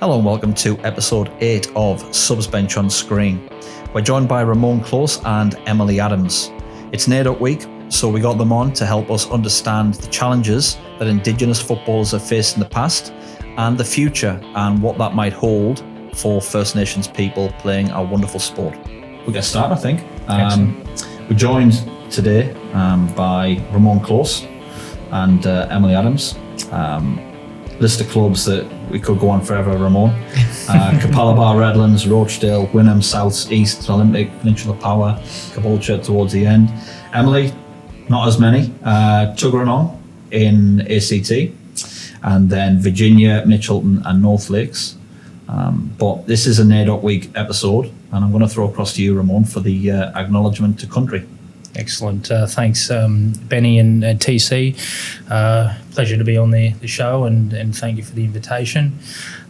Hello and welcome to episode 8 of Subs Bench on Screen. We're joined by Ramone Close and Emilie Adams. It's NAIDOC week, so we got them on to help us understand the challenges that Indigenous footballers have faced in the past and the future and what that might hold for First Nations people playing our wonderful sport. We'll get started, I think. We're joined today by Ramone Close and Emilie Adams. List of clubs that we could go on forever, Ramone. Capalaba, Redlands, Rochdale, Wynnum, South, East, Olympic, Peninsula Power, Caboolture towards the end. Emilie, not as many. Tuggeranong in ACT, and then Virginia, Mitchelton and North Lakes. But this is a NAIDOC week episode, and I'm going to throw across to you, Ramone, for the acknowledgement to country. Excellent. Thanks, Benny and TC. Pleasure to be on the show and thank you for the invitation.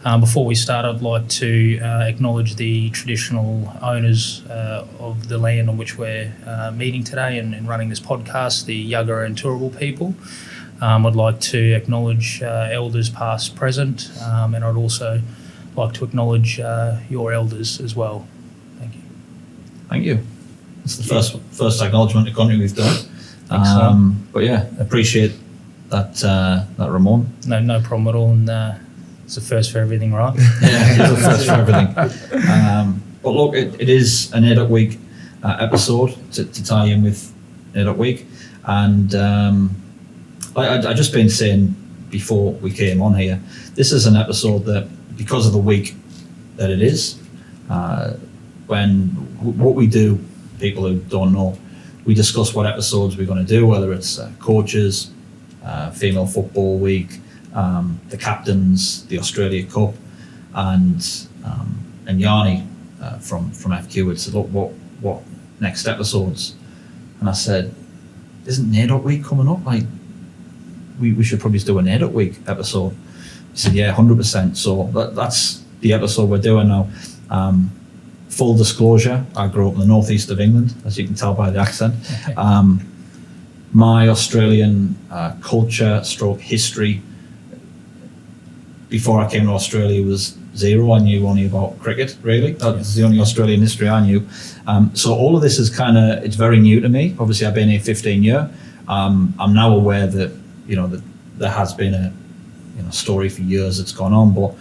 Before we start, I'd like to acknowledge the traditional owners of the land on which we're meeting today and running this podcast, the Yagara and Turrbal people. I'd like to acknowledge elders past, present, and I'd also like to acknowledge your elders as well. Thank you. Thank you. It's the first acknowledgement to country we've done. But yeah, appreciate that, Ramone. No problem at all, and it's a first for everything, right? Yeah, it's a first for everything. But look, it is a NAIDOC week episode to tie in with NAIDOC week, and I just been saying before we came on here, this is an episode that, because of the week that it is, when what we do. People who don't know, we discuss what episodes we're going to do, whether it's coaches, female football week, the captains, the Australia Cup, and Yanni from FQ had said, look, what next episodes? And I said, isn't NAIDOC week coming up? Like, we should probably do a NAIDOC week episode. He said, yeah, 100%. So that's the episode we're doing now. Full disclosure, I grew up in the northeast of England, as you can tell by the accent. My Australian culture / history before I came to Australia was zero. I knew only about cricket, really. That's the only Australian history I knew. So all of this is it's very new to me. Obviously, I've been here 15 years. I'm now aware that, that there has been a story for years that's gone on, but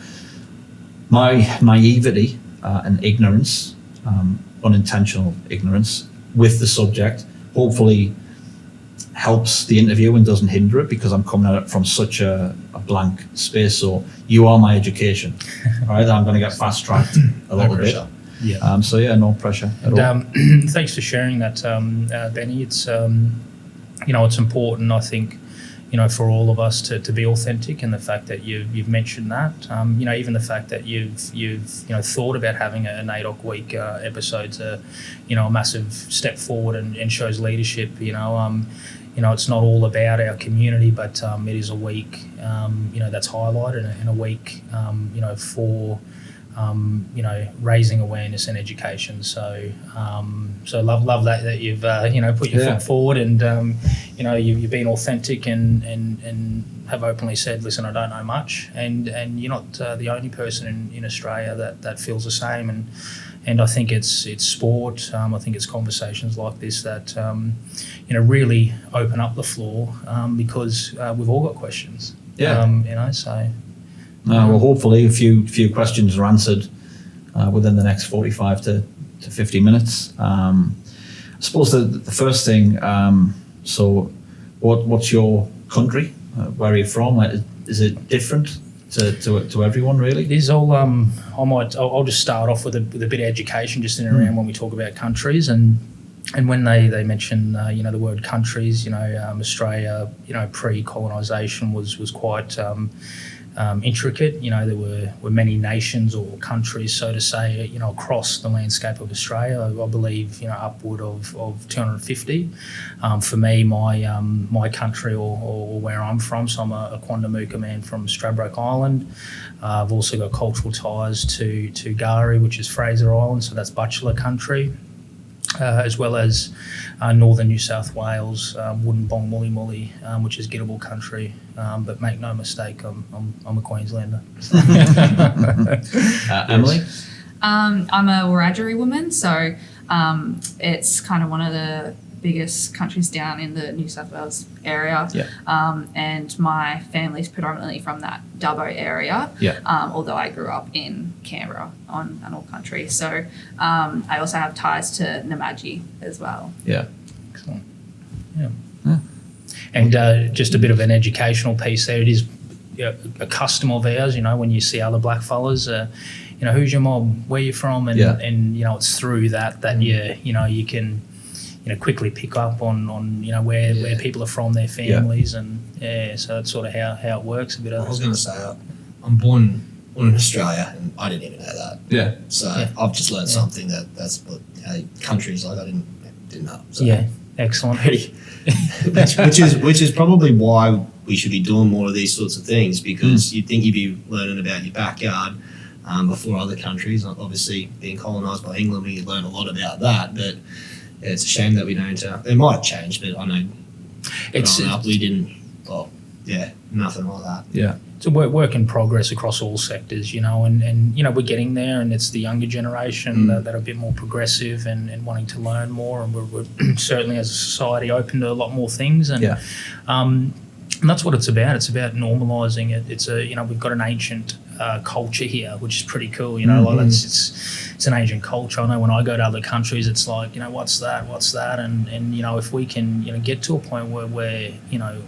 my naivety and ignorance, unintentional ignorance with the subject, hopefully helps the interview and doesn't hinder it, because I'm coming at it from such a blank space. So you are my education, right? I'm going to get fast-tracked a little bit. Yeah. So yeah, no pressure at all. Thanks for sharing that, Benny. It's it's important, I think, for all of us to be authentic, and the fact that you've mentioned that, even the fact that you've thought about having a NAIDOC week episode's a massive step forward and shows leadership. It's not all about our community, but it is a week that's highlighted, and a week for raising awareness and education. So love that you've put your foot forward, and you've been authentic and have openly said, listen, I don't know much, and you're not the only person in Australia that feels the same, and I think it's sport. I think it's conversations like this that really open up the floor, because we've all got questions. So. Well, hopefully a few questions are answered within the next 45 to 50 minutes. I suppose the first thing, so what's your country? Where are you from? Is it different to everyone, really? It is all. I'll just start off with a bit of education just in and around when we talk about countries, and when they mention the word countries, Australia, pre-colonisation was quite intricate. There were many nations or countries, so to say, across the landscape of Australia. I believe upward of 250. For me, my country or where I'm from, so I'm a Quandamooka man from Stradbroke Island. I've also got cultural ties to Gari, which is Fraser Island, so that's Butchulla country. as well as northern New South Wales, Wollongong, Mully, which is Gidable country. But make no mistake, I'm a Queenslander. Emilie? I'm a Wiradjuri woman, so it's kind of one of the biggest countries down in the New South Wales area. And my family's predominantly from that Dubbo area, although I grew up in Canberra on Anil country. So I also have ties to Namaji as well. Excellent. And just a bit of an educational piece there. It is a custom of ours, when you see other black fellas, who's your mom, where you from, and it's through that you can quickly pick up on where people are from, their families, and so that's sort of how it works a bit. I was going to say, I'm born in Australia, and I didn't even know that. So I've just learned something that's what countries like I didn't know. So. Excellent. which is probably why we should be doing more of these sorts of things, because you'd think you'd be learning about your backyard before other countries. Obviously, being colonised by England, we learn a lot about that, but it's a shame that we don't. It might have changed, but I know growing up we didn't. Nothing like that. It's a work in progress across all sectors, and we're getting there, and it's the younger generation that are a bit more progressive and wanting to learn more, and we're certainly as a society open to a lot more things, and that's what it's about. It's about normalising it. It's we've got an ancient culture here, which is pretty cool. It's an ancient culture. I know when I go to other countries, it's like, what's that, and if we can get to a point where we're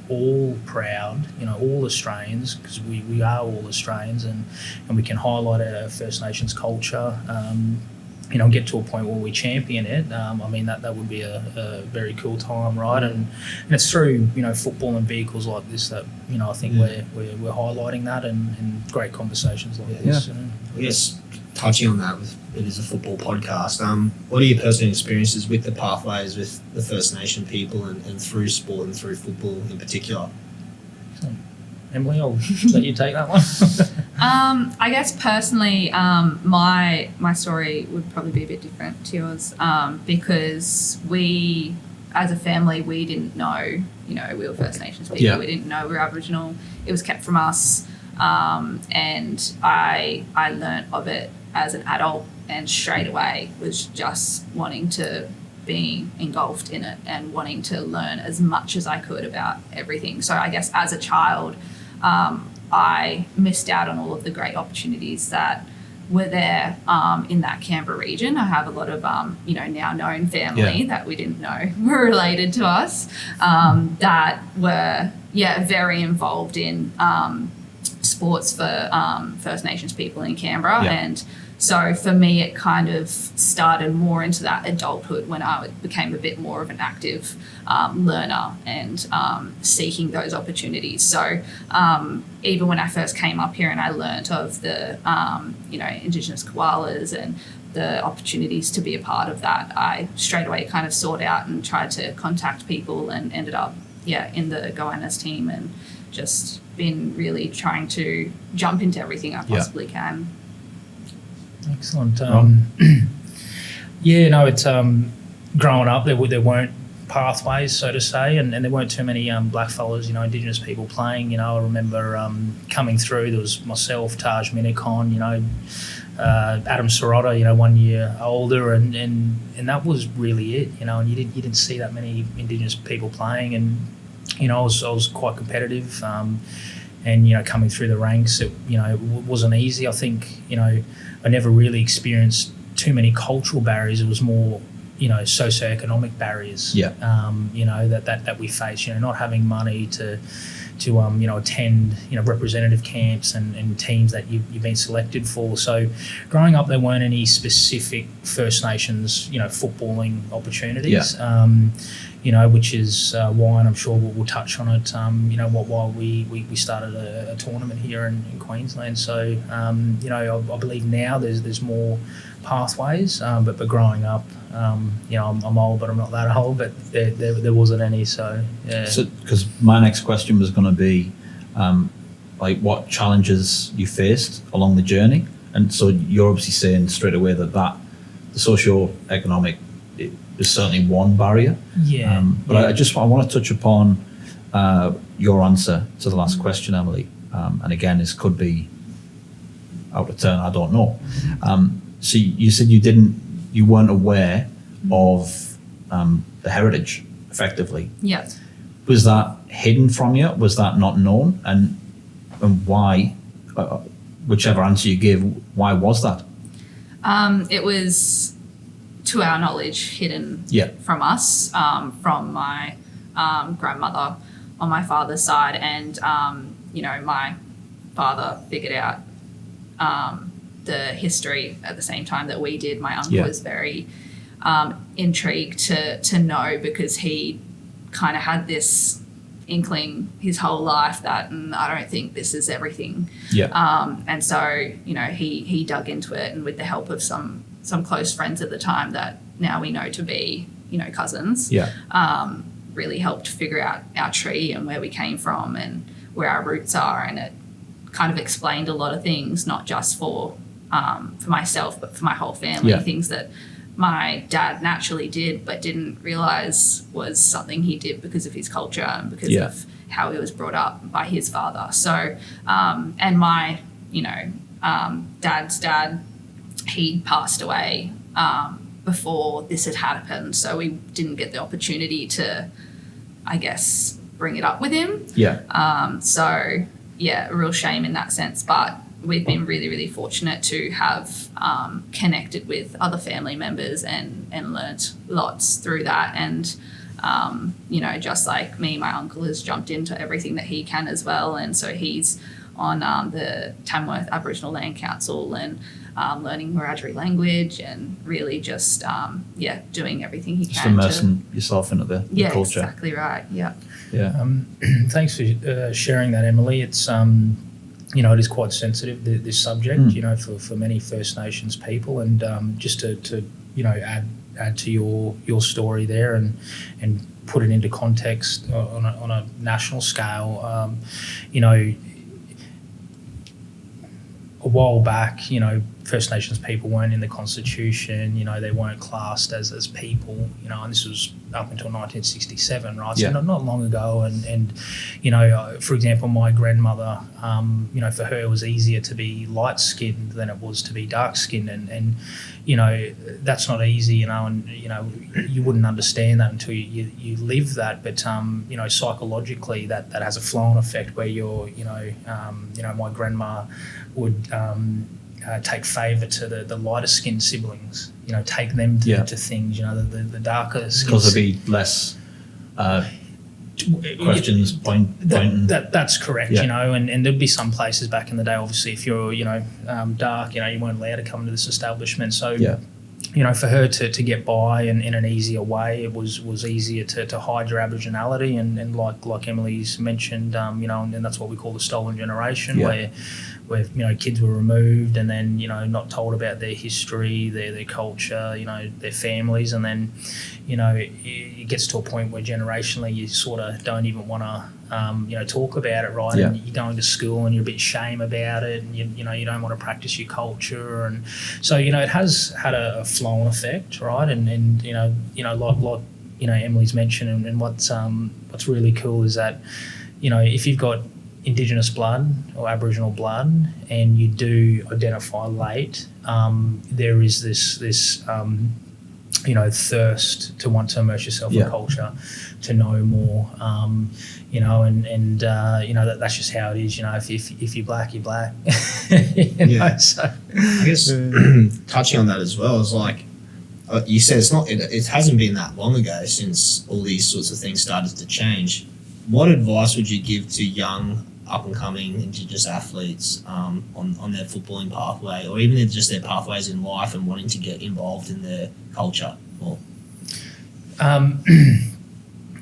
all proud, all Australians, because we are all Australians, and we can highlight our First Nations culture. Get to a point where we champion it. That would be a very cool time, right? And it's through football and vehicles like this that I think we're highlighting that, and great conversations like this. I guess touching on that, it is a football podcast. What are your personal experiences with the pathways with the First Nation people and through sport and through football in particular? Emilie, I'll let you take that one. I guess personally, my story would probably be a bit different to yours, because we, as a family, we didn't know, we were First Nations people. We didn't know we were Aboriginal. It was kept from us, and I learnt of it as an adult, and straight away was just wanting to be engulfed in it and wanting to learn as much as I could about everything. So I guess as a child, I missed out on all of the great opportunities that were there in that Canberra region. I have a lot of, now known family that we didn't know were related to us, that were, very involved in sports for First Nations people in Canberra. And so for me, it kind of started more into that adulthood when I became a bit more of an active learner and seeking those opportunities. So even when I first came up here and I learnt of the, Indigenous koalas and the opportunities to be a part of that, I straight away kind of sought out and tried to contact people, and ended up, in the Goannas team, and just been really trying to jump into everything I possibly can. Excellent. It's growing up, there weren't pathways, so to say, and there weren't too many black fellas, Indigenous people playing. I remember coming through, there was myself, Taj Minicon, Adam Sirota, 1 year older, and that was really it, and you didn't see that many Indigenous people playing, and I was quite competitive, and coming through the ranks, it wasn't easy. I think I never really experienced too many cultural barriers. It was more socioeconomic barriers. That we face. Not having money to attend representative camps and teams that you've been selected for. So growing up, there weren't any specific First Nations footballing opportunities. Which is why, and I'm sure we'll touch on it, why we started a tournament here in Queensland. So, I believe now there's more pathways, but growing up, I'm old, but I'm not that old, but there wasn't any, so, yeah. So, because my next question was going to be, what challenges you faced along the journey, and so you're obviously saying straight away that the socio-economic it is certainly one barrier. Yeah. But I want to touch upon your answer to the last question, Emilie. And again, this could be out of turn. I don't know. So you said you weren't aware of the heritage, effectively. Yeah. Was that hidden from you? Was that not known? And why? Whichever answer you give, why was that? It was, to our knowledge, hidden from us, from my grandmother on my father's side, and my father figured out the history at the same time that we did. My uncle was very intrigued to know, because he kind of had this inkling his whole life that I don't think this is everything. And so he dug into it, and with the help of some close friends at the time that now we know to be cousins, really helped figure out our tree and where we came from and where our roots are. And it kind of explained a lot of things, not just for myself but for my whole family, things that my dad naturally did but didn't realise was something he did because of his culture and because of how he was brought up by his father. So and my dad's dad, he passed away before this had happened, so we didn't get the opportunity to, I guess, bring it up with him. So a real shame in that sense, but we've been really, really fortunate to have connected with other family members and learnt lots through that. And, just like me, my uncle has jumped into everything that he can as well. And so he's on the Tamworth Aboriginal Land Council and learning Wiradjuri language and really just, doing everything he can. Just immersing yourself into the culture. Yeah, exactly right. Yeah. Thanks for sharing that, Emilie. It's it is quite sensitive, this subject, for many First Nations people, and just to add to your story there and put it into context on a national scale. A while back, First Nations people weren't in the Constitution, they weren't classed as people, and this was up until 1967, right? So not long ago. And for example, my grandmother, for her it was easier to be light-skinned than it was to be dark-skinned. And that's not easy, and, you wouldn't understand that until you live that. But, psychologically that has a flow-on effect where you're, my grandma would take favour to the lighter skinned siblings, take them to things, the darker skins. Because there'd be less questions pointing. That's correct, and there'd be some places back in the day, obviously, if you're, dark, you weren't allowed to come to this establishment. So, for her to get by in an easier way, it was easier to hide your Aboriginality. And like Emilie's mentioned, and that's what we call the stolen generation, where kids were removed and then not told about their history, their culture, their families, and then it gets to a point where generationally you sort of don't even want to talk about it, right? And you're going to school and you're a bit shame about it, and you don't want to practice your culture, and so it has had a flow-on effect, right? And like Emilie's mentioned, and what's really cool is that if you've got Indigenous blood or Aboriginal blood and you do identify late, there is this thirst to want to immerse yourself in culture, to know more, that's just how it is. If you're black, you're black. So I guess touching on that as well is like you said, it hasn't been that long ago since all these sorts of things started to change. What advice would you give to young up-and-coming Indigenous athletes on their footballing pathway, or even just their pathways in life and wanting to get involved in their culture more?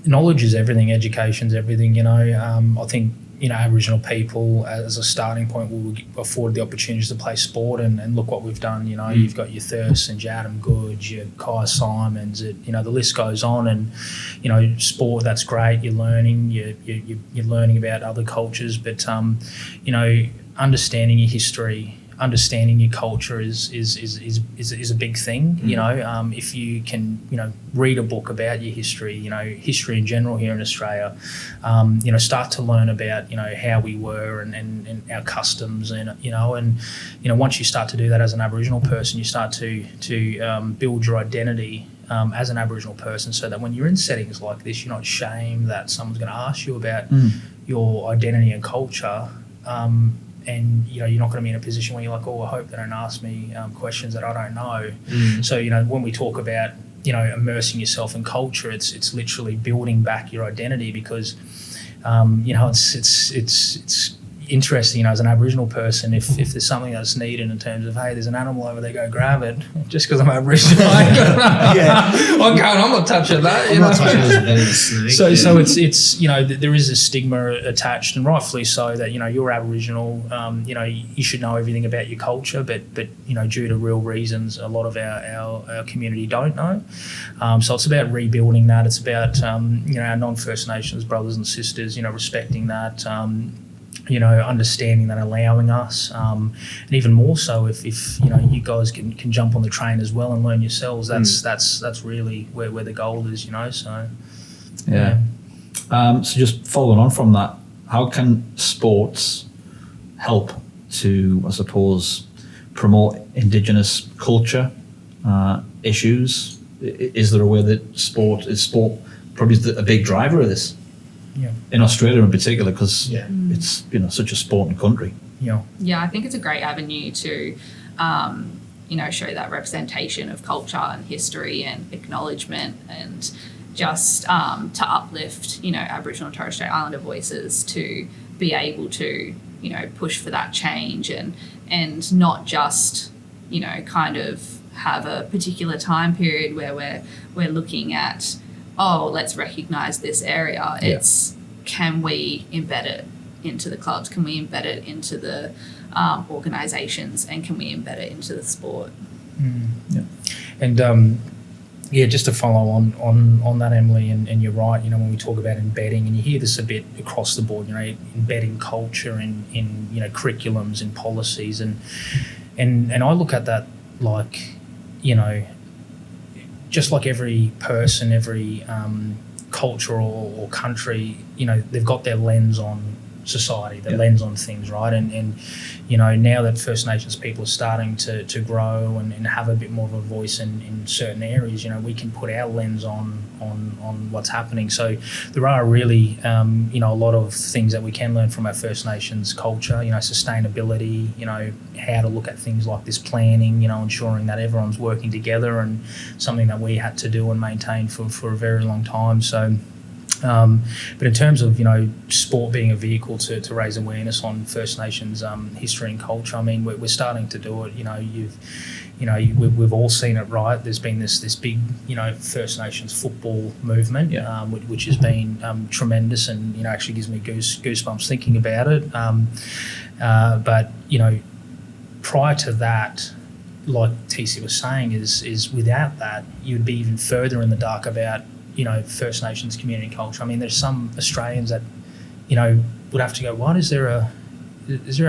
Knowledge is everything. Education's everything. I think Aboriginal people as a starting point will afford the opportunities to play sport, and look what we've done. You've got your Thurst and Adam Goods, your Kai Simons, the list goes on. And sport, that's great. You're learning. You're learning about other cultures, but understanding your history understanding your culture is a big thing. You know, if you can, you know, read a book about your history, you know, history in general here in Australia, you know, start to learn about, you know, how we were and our customs, and you know, once you start to do that as an Aboriginal person, you start to build your identity as an Aboriginal person, so that when you're in settings like this, you're not ashamed that someone's going to ask you about your identity and culture. And you know, you're not going to be in a position where you're like, oh, I hope they don't ask me questions that I don't know. So you know, when we talk about, you know, immersing yourself in culture, it's literally building back your identity, because you know, it's interesting, you know, as an Aboriginal person, if there's something that's needed in terms of, hey, there's an animal over there, go grab it, just because I'm Aboriginal, I'm not touching that. I'm not touching this venomous snake. So it's you know, there is a stigma attached, and rightfully so, that, you know, you're Aboriginal, you know, you should know everything about your culture, but you know, due to real reasons, a lot of our community don't know. So it's about rebuilding that. It's about you know, our non-First Nations brothers and sisters, you know, respecting that. You know, understanding that, allowing us, and even more so if you know, you guys can jump on the train as well and learn yourselves. That's really where the goal is, you know. So yeah. So just following on from that, how can sports help to, I suppose, promote Indigenous culture issues? Is there a way that sport probably is a big driver of this? Yeah. In Australia in particular, because it's, you know, such a sporting country. Yeah, I think it's a great avenue to, you know, show that representation of culture and history and acknowledgement, and just to uplift, you know, Aboriginal and Torres Strait Islander voices to be able to, you know, push for that change, and not just, you know, kind of have a particular time period where we're looking at, oh, let's recognise this area. It's, can we embed it into the clubs? Can we embed it into the organisations? And can we embed it into the sport? And just to follow on that, Emilie, and you're right, you know, when we talk about embedding, and you hear this a bit across the board, you know, embedding culture in you know, curriculums and policies, and I look at that like, you know, just like every person, every culture or country, you know, they've got their lens on society, their lens on things, right? And you know, now that First Nations people are starting to grow and have a bit more of a voice in certain areas, you know, we can put our lens on what's happening. So there are really, you know, a lot of things that we can learn from our First Nations culture, you know, sustainability, you know, how to look at things like this planning, you know, ensuring that everyone's working together, and something that we had to do and maintain for a very long time. So but in terms of, you know, sport being a vehicle to raise awareness on First Nations history and culture, I mean, we're starting to do it. You know, we've all seen it, right? There's been this big, you know, First Nations football movement, which has been tremendous, and, you know, actually gives me goosebumps thinking about it. But you know, prior to that, like TC was saying, is without that, you'd be even further in the dark about, you know, First Nations community culture. I mean, there's some Australians that, you know, would have to go, what, is there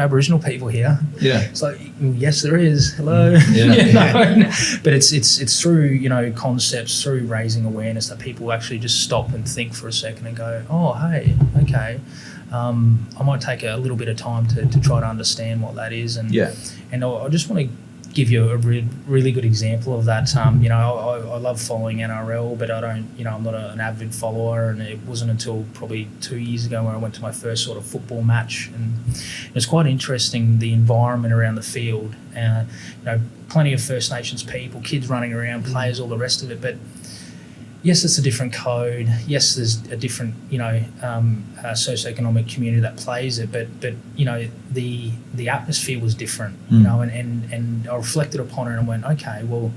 Aboriginal people here? Yeah. It's like, yes, there is. Hello. Yeah. You know? But it's through, you know, concepts, through raising awareness, that people actually just stop and think for a second and go, oh, hey, okay, I might take a little bit of time to try to understand what that is. And I just want to give you a really good example of that. You know, I love following NRL, but I don't, you know, I'm not an avid follower, and it wasn't until probably 2 years ago where I went to my first sort of football match, and it's quite interesting, the environment around the field. You know, plenty of First Nations people, kids running around, players, all the rest of it, but yes, it's a different code. Yes, there's a different, you know, socioeconomic community that plays it, but you know, the atmosphere was different, you know, and I reflected upon it and went, okay, well,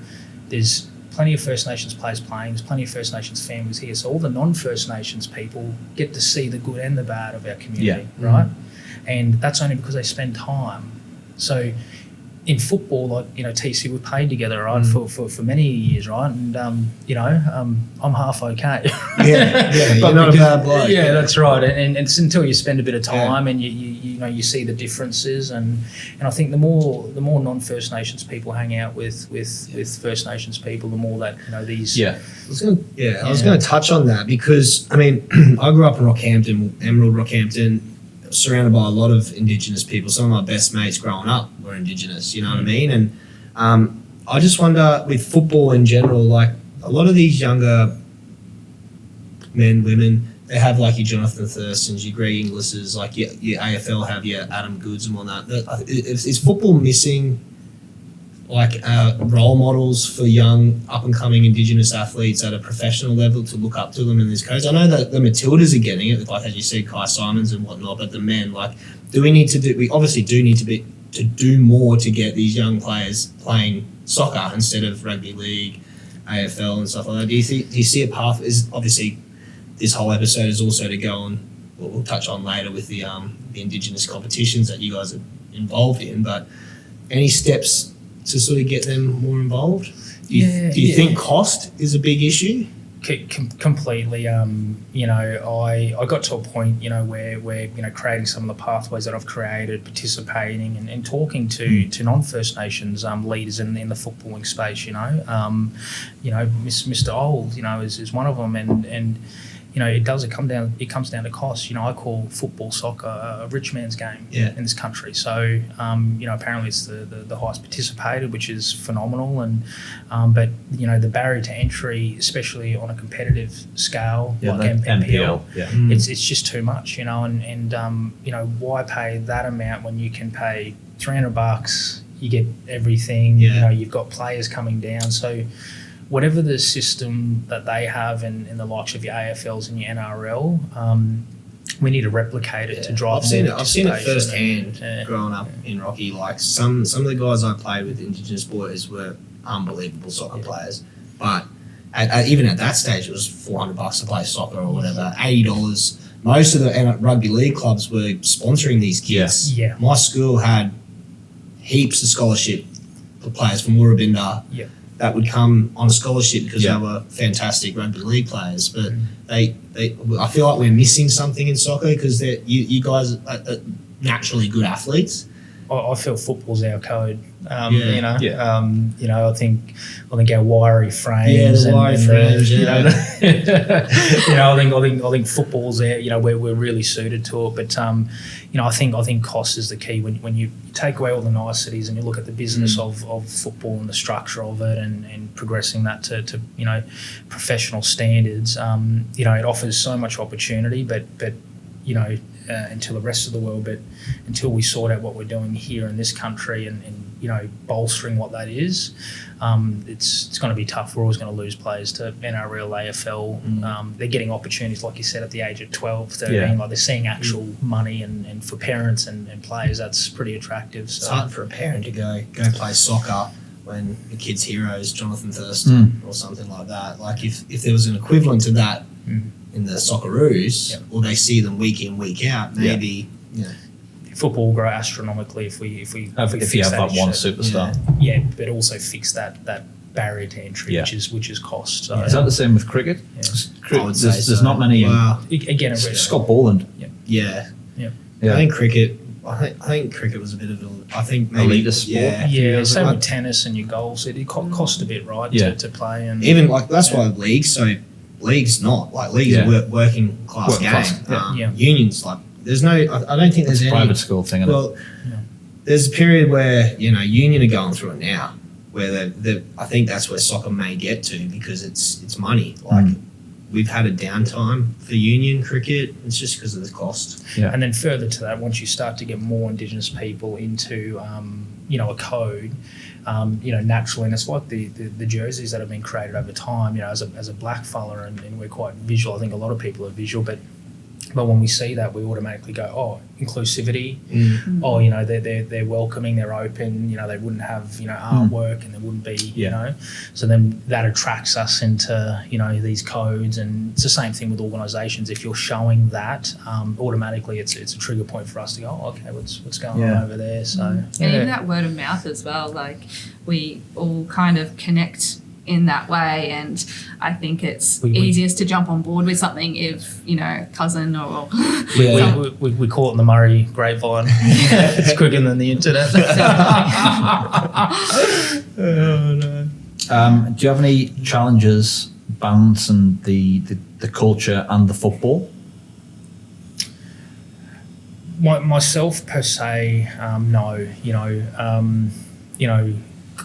there's plenty of First Nations players playing, there's plenty of First Nations families here, so all the non-First Nations people get to see the good and the bad of our community, right? And that's only because they spend time. So in football, like, TC, we played together, right, for many years, right? And, I'm half okay. Yeah, But you're not a because- bad bloke. Yeah, that's right. And it's until you spend a bit of time and you see the differences. And I think the more non-First Nations people hang out with First Nations people, the more that, these... Yeah. I was going to touch on that because, I mean, I grew up in Rockhampton, Emerald Rockhampton, surrounded by a lot of Indigenous people. Some of my best mates growing up were Indigenous, you know what I mean? And I just wonder, with football in general, like a lot of these younger men, women, they have like your Jonathan Thurstons, your Greg Inglis's, like your AFL have your Adam Goods and whatnot. Is football missing like role models for young up-and-coming Indigenous athletes at a professional level to look up to them in this coach? I know that the Matildas are getting it, like as you said, Kai Simons and whatnot, but the men, like, we obviously do need to do more to get these young players playing soccer instead of rugby league, AFL and stuff like that. Do you see a path? Is obviously this whole episode is also to go on, we'll touch on later with the Indigenous competitions that you guys are involved in, but any steps to sort of get them more involved? Do you think cost is a big issue? Completely. I got to a point, where creating some of the pathways that I've created, participating and talking to non-First Nations leaders in the footballing space. Mr. Old, is one of them, and it comes down to cost. I call football soccer a rich man's game in this country. So apparently it's the highest participated, which is phenomenal. And but the barrier to entry, especially on a competitive scale like NPL, it's just too much. And why pay that amount when you can pay $300? You get everything. You've got players coming down. So whatever the system that they have in the likes of your AFLs and your NRL, we need to replicate it to drive. I've seen it firsthand growing up in Rocky. Like some of the guys I played with, Indigenous boys, were unbelievable soccer players. But even at that stage, it was $400 to play soccer or whatever, $80. Most of the rugby league clubs were sponsoring these kids. Yeah. My school had heaps of scholarship for players from Woorabinda. Yeah. That would come on a scholarship because they were fantastic rugby league players. But I feel like we're missing something in soccer because you guys are naturally good athletes. I feel football's our code. I think our wiry frames. Yeah, the wiry frames. I think football's there. We're really suited to it. But I think cost is the key when you take away all the niceties and you look at the business of football and the structure of it and progressing that to professional standards. It offers so much opportunity, but until the rest of the world, but until we sort out what we're doing here in this country and bolstering what that is, it's going to be tough. We're always going to lose players to NRL, AFL. They're getting opportunities, like you said, at the age of 12, 13. Like they're seeing actual money, and for parents and players, that's pretty attractive. So it's hard for a parent to go play soccer when the kid's hero is Jonathan Thurston or something like that. Like if there was an equivalent to that in the Socceroos, or they see them week in, week out, maybe football will grow astronomically if you have like one superstar. Yeah, but also fix that barrier to entry, which is cost. So, is that the same with cricket? Yeah. I would say there's not many. Again, Scott Boland. Yeah. I think cricket. I think cricket was a bit of I think maybe elitist sport. Yeah. Same with tennis and your goals. It cost a bit, right? To play and even like that's why leagues not like leagues are working class game. Unions like there's no. I don't think there's any private school thing. There's a period where union are going through it now, where I think that's where soccer may get to because it's money. Like we've had a downtime for union cricket. It's just because of the cost. Yeah. And then further to that, once you start to get more Indigenous people into a code. Naturally, and it's like the jerseys that have been created over time. As a black fella, and we're quite visual. I think a lot of people are visual, but But when we see that, we automatically go, oh, inclusivity. Oh, they're welcoming, they're open. They wouldn't have artwork, and there wouldn't be So then that attracts us into these codes, and it's the same thing with organisations. If you're showing that, automatically it's a trigger point for us to go, oh, okay, what's going on over there? So and even that word of mouth as well. Like we all kind of connect in that way, and I think it's easiest to jump on board with something if cousin or we call it the Murray grapevine. It's quicker than the internet. Oh, no. Do you have any challenges balancing the culture and the football? Myself per se, no.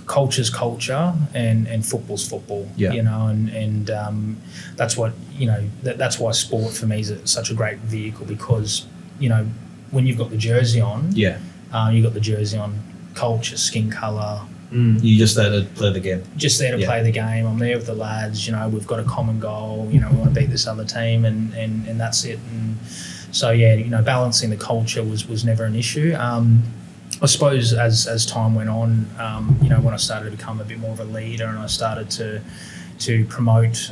Culture's culture and football's football. And that's what that's why sport for me is such a great vehicle, because when you've got the jersey on, you've got the jersey on, culture, skin colour. You're just there to play the game. Just there to play the game. I'm there with the lads. We've got a common goal. We want to beat this other team, and that's it. And so balancing the culture was never an issue. I suppose as time went on, when I started to become a bit more of a leader, and I started to promote,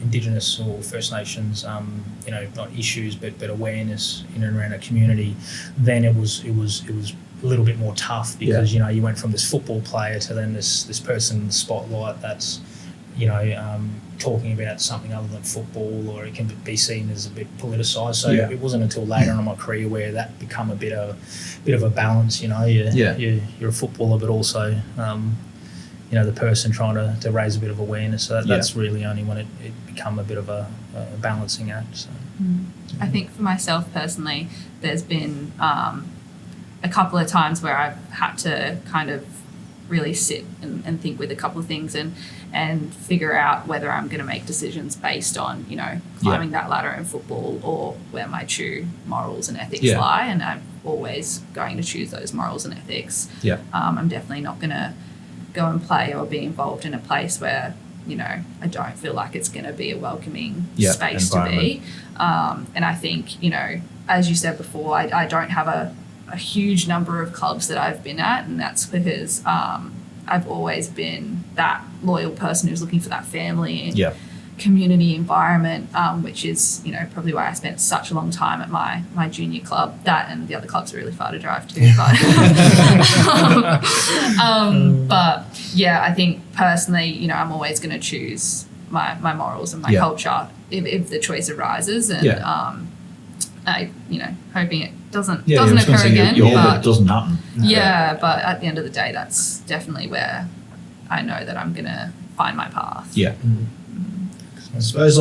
Indigenous or First Nations, not issues but awareness in and around a community, then it was a little bit more tough, because you went from this football player to then this person in the spotlight that's talking about something other than football, or it can be seen as a bit politicised. So it wasn't until later on in my career where that become a bit of a balance. You're a footballer, but also the person trying to raise a bit of awareness. So that's really only when it become a bit of a balancing act. So. I think for myself personally, there's been a couple of times where I've had to kind of really sit and think with a couple of things and figure out whether I'm going to make decisions based on, climbing that ladder in football, or where my true morals and ethics lie. And I'm always going to choose those morals and ethics. I'm definitely not going to go and play or be involved in a place where, I don't feel like it's going to be a welcoming space to be. And I think, as you said before, I don't have a huge number of clubs that I've been at, and that's because I've always been that loyal person who's looking for that family and community environment, which is probably why I spent such a long time at my junior club. That and the other clubs are really far to drive to, but I think personally, I'm always going to choose my morals and my culture if the choice arises, and I hoping it doesn't occur again. But it doesn't happen. But at the end of the day, that's definitely where I know that I'm going to find my path. I suppose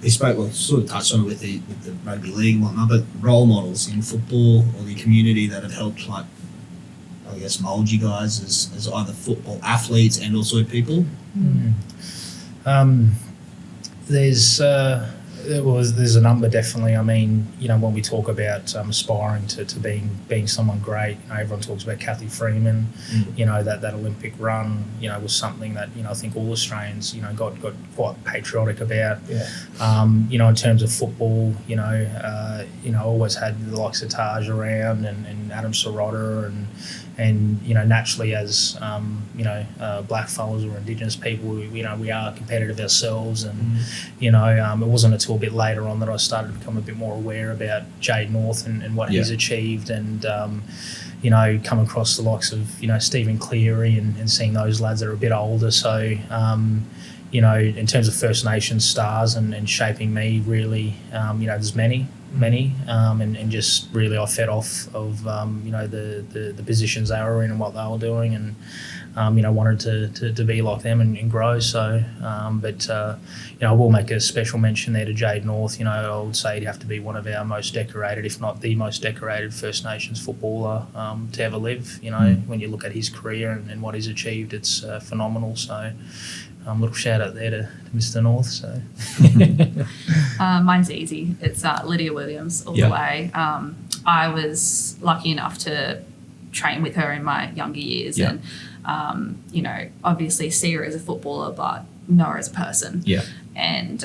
he spoke, sort of touched on it with the rugby league and whatnot, but role models in football or the community that have helped, mould you guys as either football athletes and also people. There's a number, definitely. I mean, when we talk about aspiring to being someone great, everyone talks about Kathy Freeman. That Olympic run, was something that I think all Australians, got quite patriotic about. In terms of football, I always had the likes of Taj around and Adam Sirota and naturally as black fellas or Indigenous people, we are competitive ourselves, and it wasn't until a bit later on that I started to become a bit more aware about Jade North and what he's achieved, and come across the likes of Stephen Cleary and seeing those lads that are a bit older. So in terms of First Nations stars and shaping me, really, there's many, and just really I fed off of the positions they were in and what they were doing, and wanted to be like them and grow. So I will make a special mention there to Jade North. I would say he'd have to be one of our most decorated, if not the most decorated First Nations footballer to ever live. When you look at his career and what he's achieved, it's phenomenal. So little shout out there to Mr. North. So mine's easy. It's Lydia Williams all the way. I was lucky enough to train with her in my younger years, and obviously see her as a footballer, but know her as a person. And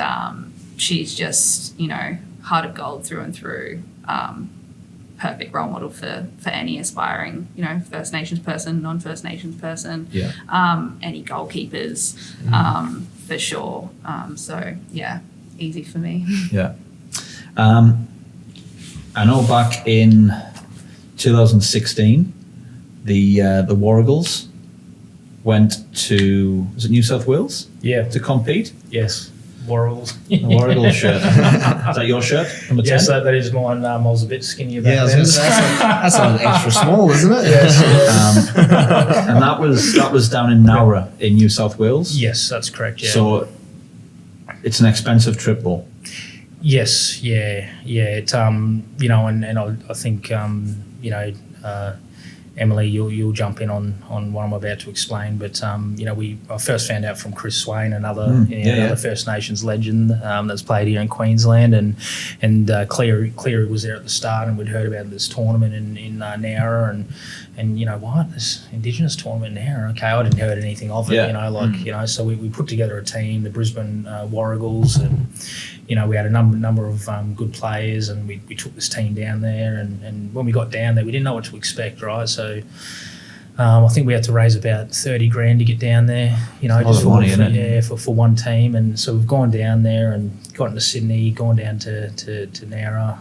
she's just, you know, heart of gold through and through. Perfect role model for any aspiring, you know, First Nations person, non-First Nations person, any goalkeepers, for sure. So yeah, easy for me. Yeah. I know back in 2016, the Warragles went to, was it New South Wales? Yeah. To compete? Yes. Warragles. The Warragles shirt. Is that your shirt? Number 10? Yes, that is mine. I was a bit skinnier back Yeah, I was then. going to say, that's an extra small, isn't it? Yes. And that was down in Nowra in New South Wales. Yes, that's correct. Yeah. So it's an expensive trip, though. Yes, yeah. It, you know, and I think, you know, Emilie, you'll jump in on what I'm about to explain, but you know, I first found out from Chris Swain, another First Nations legend that's played here in Queensland, and Cleary was there at the start, and we'd heard about this tournament in Nowra, and you know what, this Indigenous tournament in Nowra. Okay, I hadn't heard anything of it, you know, like you know, so we put together a team, the Brisbane Warragles, and you know, we had a number of good players, and we took this team down there, and when we got down there, we didn't know what to expect, right? So I think we had to raise about 30 grand to get down there, you know, just for one team. And so we've gone down there and got into Sydney, gone down to Nowra,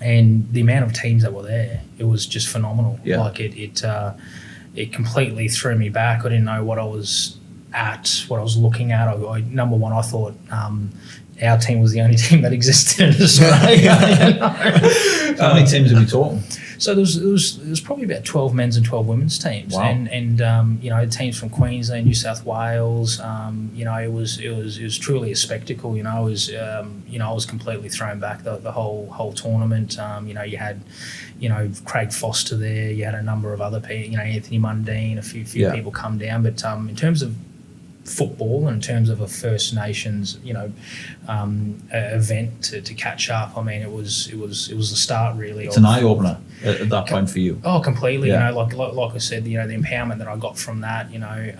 and the amount of teams that were there, it was just phenomenal. Yeah. Like it completely threw me back. I didn't know what I was at, what I was looking at. Number one, I thought our team was the only team that existed in Australia. You know? How many teams have you talking? So there was probably about 12 men's and 12 women's teams, wow. and you know, teams from Queensland, New South Wales. You know, it was truly a spectacle. You know, I was completely thrown back the whole tournament. You know, you had, you know, Craig Foster there. You had a number of other people. You know, Anthony Mundine. A few people come down, but in terms of football and in terms of a First Nations, you know, event to catch up. I mean, it was the start really. It's an eye opener at that point for you. Oh, completely. Yeah. You know, like I said, you know, the empowerment that I got from that. You know,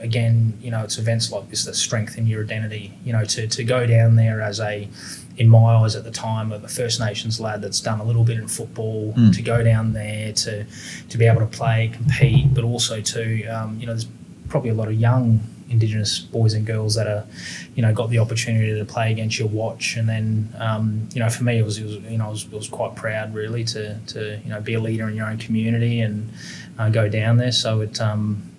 again, you know, it's events like this that strengthen your identity. You know, to go down there as in my eyes at the time, of a First Nations lad that's done a little bit in football, to go down there to be able to play, compete, but also to you know, there's probably a lot of young Indigenous boys and girls that are, you know, got the opportunity to play against your watch, and then you know, for me it was you know, I was quite proud really to you know, be a leader in your own community and go down there. So it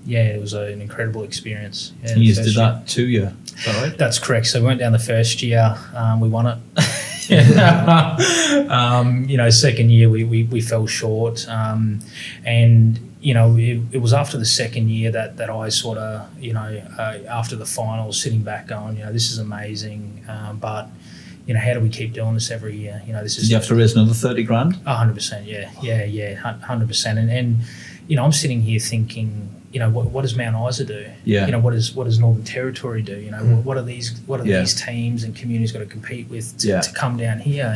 it was an incredible experience. Yeah, You did that 2 year, is that right? That's correct. So we went down the first year, we won it. You know, second year we fell short, and you know, it was after the second year that I sort of, you know, after the finals, sitting back going, you know, this is amazing, but you know, how do we keep doing this every year? You know, this is. Did you have to raise another 30 grand? 100%, yeah, 100%, and you know, I'm sitting here thinking, you know, what does Mount Isa do? Yeah. You know, what does Northern Territory do? You know, what are these teams and communities got to compete with to come down here?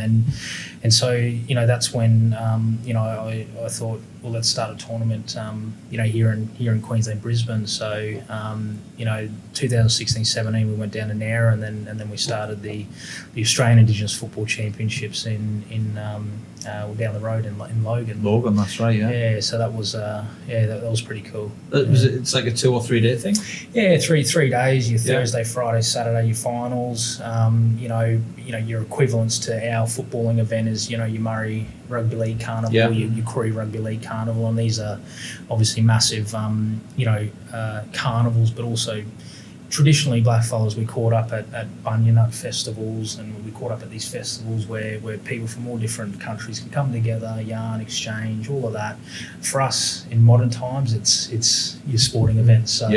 And so, you know, that's when you know, I thought, well, let's start a tournament, you know, here in Queensland, Brisbane. So, you know, 2016-17 we went down to Nowra, and then we started the Australian Indigenous Football Championships in down the road in Logan. Logan, that's right, yeah. Yeah, so that was that was pretty cool. It's like a 2 or 3 day thing? Yeah, three days. Your Thursday, Friday, Saturday, your finals. You know, your equivalents to our footballing event is, you know, your Murray Rugby League Carnival, your Koori Rugby League Carnival, and these are obviously massive, you know, carnivals, but also traditionally blackfellas, we caught up at bunya nut festivals, and we caught up at these festivals where people from all different countries can come together, yarn, exchange, all of that. For us in modern times, it's your sporting events. So,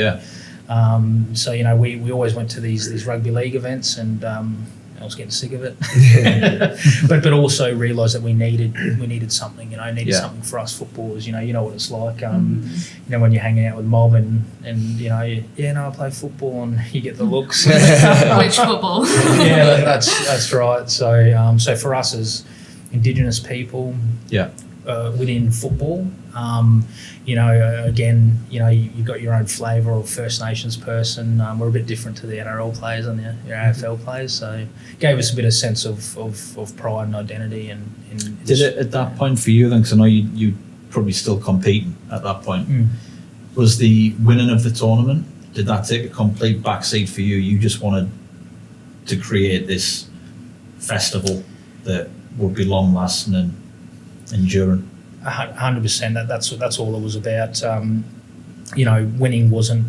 so you know, we always went to these rugby league events, and I was getting sick of it, but also realised that we needed something, you know, something for us footballers. You know what it's like. You know, when you're hanging out with mob and you know, I play football, and you get the looks. Which football? Yeah, that's right. So so for us as Indigenous people, within football. Again, you've got your own flavour of First Nations person. We're a bit different to the NRL players and the AFL players, so it gave us a bit of sense of pride and identity. And did it at that point for you then? Because I know you probably still competing at that point. Was the winning of the tournament, did that take a complete backseat for you? You just wanted to create this festival that would be long lasting and enduring? 100%. That's all it was about. Winning wasn't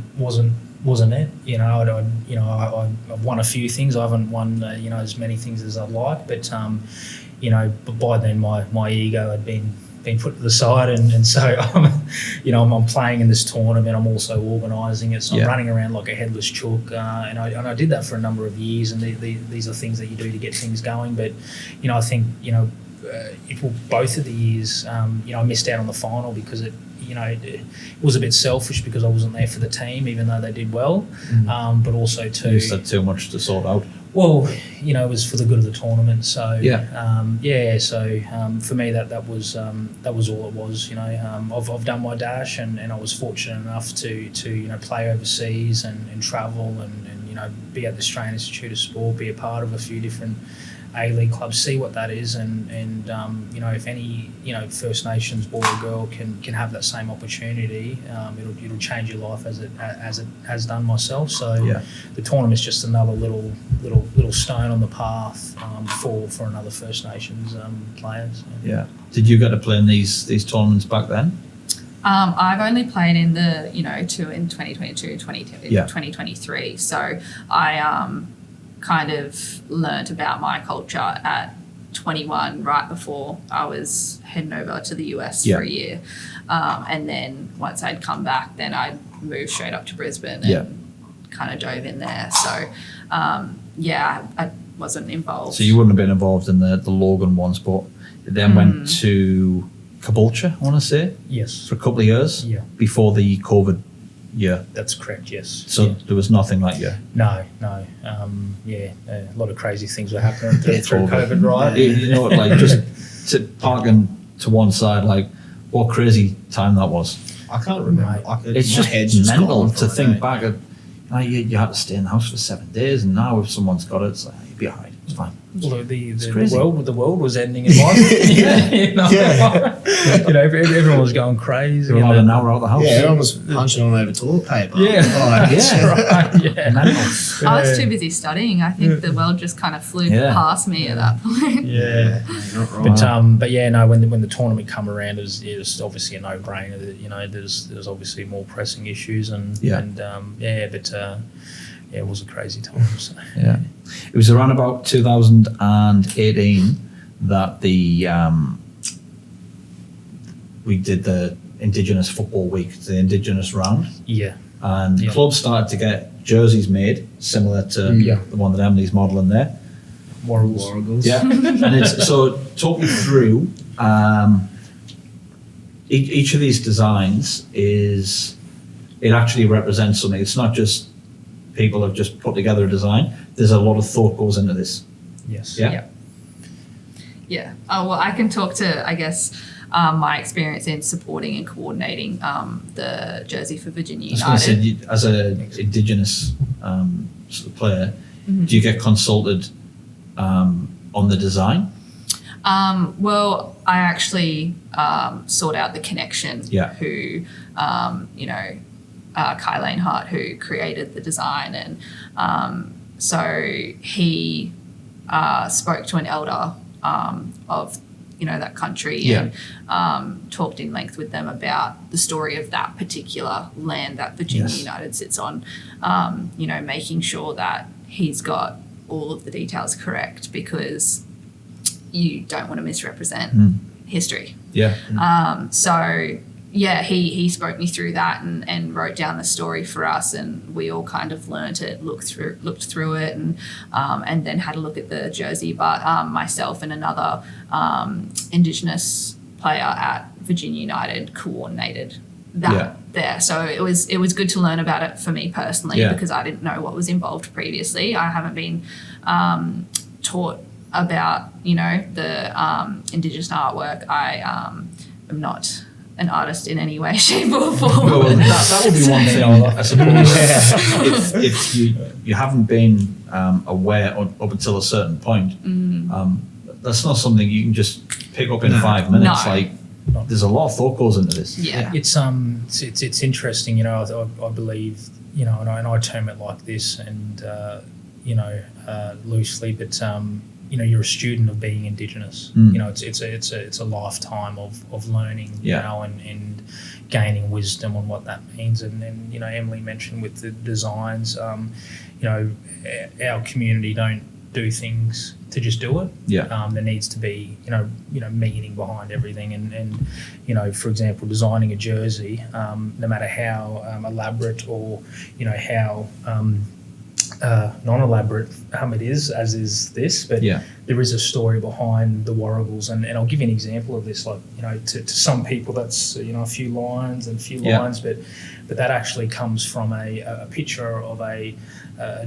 it. I've won a few things. I haven't won as many things as I'd like, but but by then my ego had been put to the side, and so I'm playing in this tournament. I'm also organising it, so I'm running around like a headless chook, and I did that for a number of years. And these are things that you do to get things going. But I think both of the years, I missed out on the final because it was a bit selfish because I wasn't there for the team, even though they did well. But also too, you just had too much to sort out. Well, it was for the good of the tournament. So So for me, that was all it was. I've done my dash, and I was fortunate enough to play overseas and travel and be at the Australian Institute of Sport, be a part of a few different A-League clubs, see what that is, and if any First Nations boy or girl can have that same opportunity, it'll change your life as it has done myself. So the tournament's just another little stone on the path for another First Nations player. So. Yeah. Did you get to play in these tournaments back then? I've only played in the two in 2022, 2023. So I kind of learnt about my culture at 21, right before I was heading over to the US for a year. And then once I'd come back, then I'd moved straight up to Brisbane and kind of dove in there. So, I wasn't involved. So you wouldn't have been involved in the Logan ones, but then went to Caboolture, I want to say? Yes. For a couple of years? Yeah. Before the COVID year? That's correct, yes. So there was nothing like you? No. A lot of crazy things were happening through COVID, right? Just parking to one side, like, what crazy time that was. I can't remember. It's just mental to think back. You had to stay in the house for 7 days, and now if someone's got it, it's like, you'll be all right, it's fine. Well, the world was ending in my everyone was going crazy. They were allowed an hour out of the house. Yeah, everyone was punching on over toilet paper. Right. I was too busy studying. I think the world just kind of flew past me at that point. When the tournament come around, it was obviously a no-brainer that there's obviously more pressing issues it was a crazy time. So. Yeah, it was around about 2018 that we did the Indigenous Football Week, the Indigenous round. Yeah, and clubs started to get jerseys made similar to the one that Emilie's modelling there. Warragles. Yeah, and it's so talk me through each of these designs it actually represents something. It's not just people have just put together a design. There's a lot of thought goes into this. Yes. Yeah. Well, I can talk to, I guess, my experience in supporting and coordinating the jersey for Virginia United. I was going to say, as an Indigenous sort of player, do you get consulted on the design? Well, I actually sought out the connection who, Kylane Hart, who created the design, and so he spoke to an elder of that country and talked in length with them about the story of that particular land that Virginia United sits on, making sure that he's got all of the details correct, because you don't want to misrepresent history. He spoke me through that and wrote down the story for us, and we all kind of learnt it, looked through it, and then had a look at the jersey. But myself and another Indigenous player at Virginia United coordinated that there. So it was good to learn about it for me personally, because I didn't know what was involved previously. I haven't been taught about the Indigenous artwork. am not an artist in any way, shape or form. Well, that would be one thing, I suppose. if you haven't been aware up until a certain point, that's not something you can just pick up in 5 minutes. No. Like, there's a lot of thought goes into this. Yeah. It's interesting, you know. I believe, you know, and I term it like this, and you know, loosely, but you know, you're a student of being Indigenous. You know, it's a lifetime of learning, you know, and gaining wisdom on what that means. And you know, Emilie mentioned with the designs, you know, our community don't do things to just do it. There needs to be, you know, meaning behind everything. And you know, for example, designing a jersey, no matter how elaborate or, you know, how non-elaborate it is, as is this, but there is a story behind the Warragles, and I'll give you an example of this. Like, you know, to some people that's, you know, a few lines, but that actually comes from a picture of a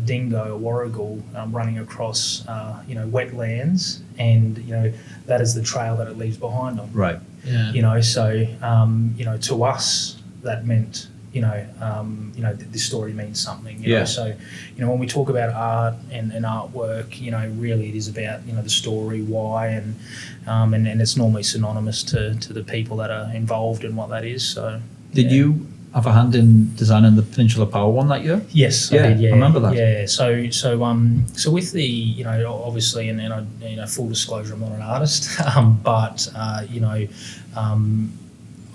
dingo, a warrigal, running across you know, wetlands, and you know, that is the trail that it leaves behind them. Right. Yeah. You know, so you know, to us that meant, you know, this story means something. You know? So, you know, when we talk about art and artwork, you know, really it is about, you know, the story, why, and it's normally synonymous to the people that are involved in what that is. So, Did you have a hand in designing the Peninsula Power one that year? Yes, I did. Yeah, I remember that. Yeah. So with the, you know, obviously, and I, you know, full disclosure, I'm not an artist, but you know,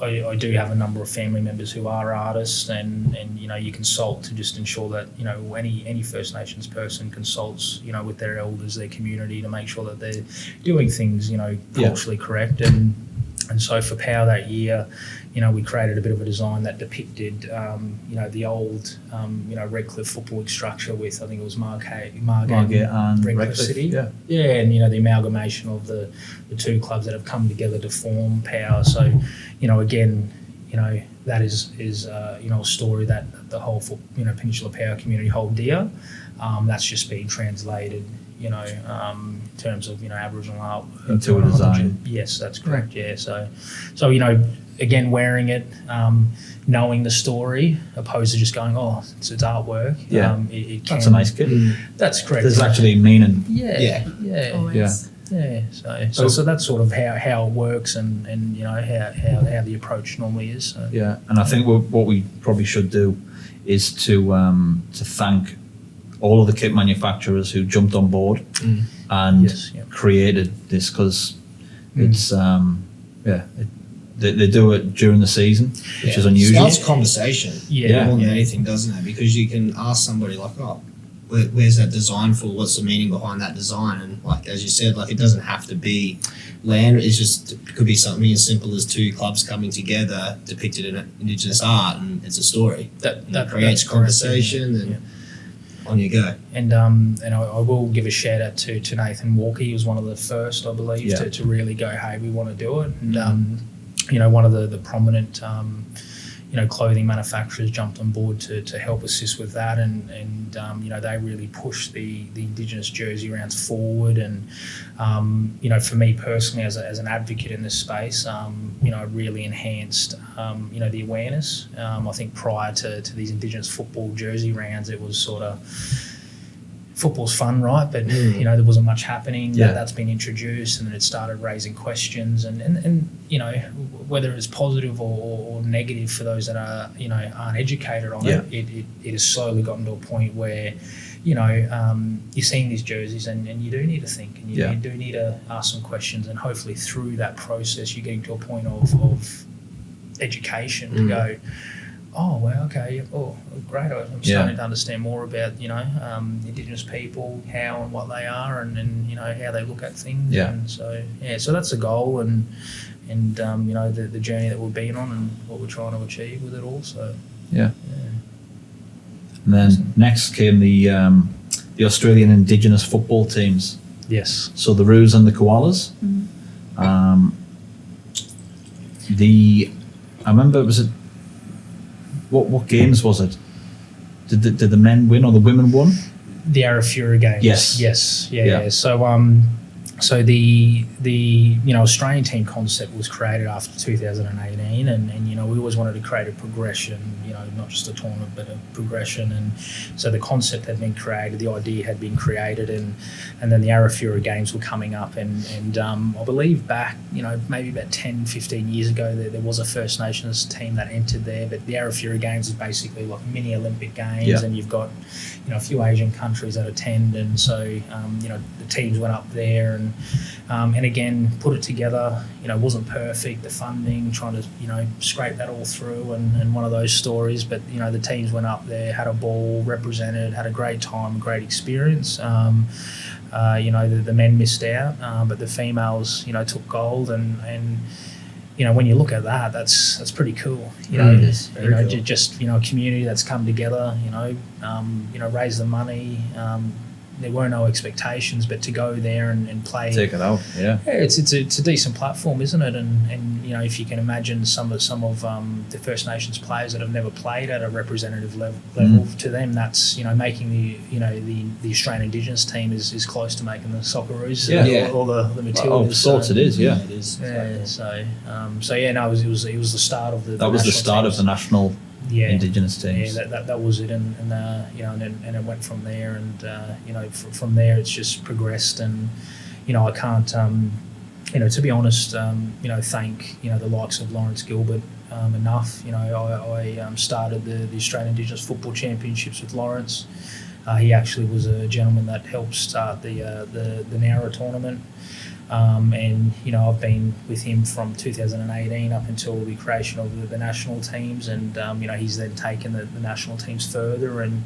I do have a number of family members who are artists, and you know, you consult to just ensure that, you know, any First Nations person consults, you know, with their elders, their community, to make sure that they're doing things, you know, culturally correct. And so for Power that year, you know, we created a bit of a design that depicted, you know, the old, you know, Redcliffe football league structure with, I think it was Margate and Redcliffe City. Yeah, and, you know, the amalgamation of the two clubs that have come together to form Power. So, you know, again, you know, that is you know, a story that the whole, you know, Peninsula Power community hold dear. That's just being translated, you know, in terms of, you know, Aboriginal art into a design. Yes, that's correct. Yeah, so you know, again, wearing it, knowing the story, opposed to just going, oh, it's artwork. Yeah, it can, that's a nice kit. That's correct. There's actually meaning. Yeah. Always. Yeah. So that's sort of how it works, and you know, how the approach normally is. So. Yeah, and I think what we probably should do is to thank all of the kit manufacturers who jumped on board and created this, because it's they do it during the season, which is unusual. Starts conversation more than anything, doesn't it? Because you can ask somebody like, oh, where's that design for? What's the meaning behind that design? And like, as you said, like, it doesn't have to be land. It's just, it could be something as simple as two clubs coming together depicted in Indigenous art, and it's a story. That creates conversation, and on you go. And I will give a shout out to Nathan Walker. He was one of the first, I believe, to really go, hey, we want to do it. And you know, one of the prominent you know, clothing manufacturers jumped on board to help assist with that, and you know, they really pushed the Indigenous jersey rounds forward. And you know, for me personally, as an advocate in this space, you know, it really enhanced you know, the awareness. I think prior to these Indigenous football jersey rounds, it was sort of, football's fun, right? But you know, there wasn't much happening. That's been introduced, and then it started raising questions, and you know, whether it's positive or negative for those that are, you know, aren't educated on it has slowly gotten to a point where, you know, you're seeing these jerseys, and you do need to think, and you do need to ask some questions, and hopefully through that process you're getting to a point of education to go, oh, well, okay, oh, great, I'm starting to understand more about, you know, Indigenous people, how and what they are, and you know, how they look at things. And so, so that's the goal, and you know, the journey that we've been on, and what we're trying to achieve with it all. So, And then next came the Australian Indigenous football teams. Yes. So the Roos and the Koalas. I remember, it was what games was it? Did the men win or the women won? The Arafura games. Yes. Yeah. So So the Australian team concept was created after 2018, and we always wanted to create a progression, not just a tournament but a progression, and so the concept had been created, the idea had been created, and then the Arafura Games were coming up, and I believe back maybe about 10-15 years ago there was a First Nations team that entered there, but the Arafura Games is basically like mini Olympic Games, and you've got a few Asian countries that attend, and so the teams went up there and again put it together. It wasn't perfect, the funding, trying to scrape that all through, and one of those stories. But the teams went up there, had a ball, represented, had a great time, a great experience. The men missed out, but the females took gold, and when you look at that, that's pretty cool. Cool. Just a community that's come together. Raise the money. There were no expectations, but to go there and play, take it out, it's a decent platform, isn't it? And if you can imagine some of the First Nations players that have never played at a representative level, to them that's making the Australian Indigenous team is close to making the Socceroos, all the materials. Of sorts, it is, it is. It was the start of the. That was the start teams. of the national. Indigenous teams. Yeah, that was it, and it went from there, and from there it's just progressed, and I can't to be honest thank the likes of Lawrence Gilbert enough. I started the Australian Indigenous Football Championships with Lawrence. He actually was a gentleman that helped start the NAIDOC tournament. And I've been with him from 2018 up until the creation of the national teams, and he's then taken the national teams further, and